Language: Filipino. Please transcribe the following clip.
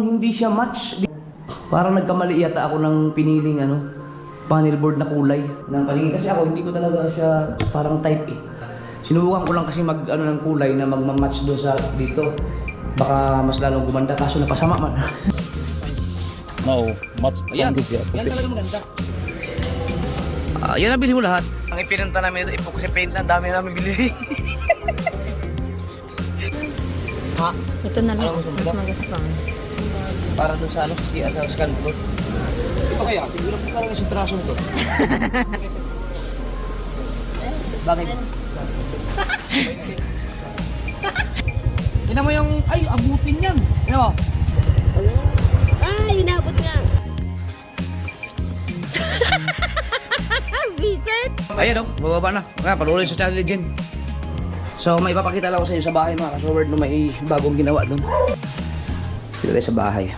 Hindi siya match. Parang nagkamali yata ako ng piniling panel board na kulay ng paningin. Kasi ako hindi ko talaga siya parang type eh. Sinubukan ko lang kasi ng kulay na magmamatch doon sa dito. Baka mas lalong gumanda kaso napasama man. No, match Ayan, yan talaga maganda. Yan nabili mo lahat. Ang ipinunta namin ito, epoxy paint na dami namin bili. Ha? Ito na lang, Alam mo, mas magasang. Para doon sa sa scan ko. Ito kaya, tigurang ko talaga sa piraso nito. Bakit? Tignan mo yung, ay, abutin yan. Tignan mo. Ay, inabot nga. Visit! Ayan bababa na. Panuloy sa Channel Legend. So, may ipapakita lang ako sa inyo sa bahay mga kasoward na may bagong ginawa doon. Sila tayo sa bahay.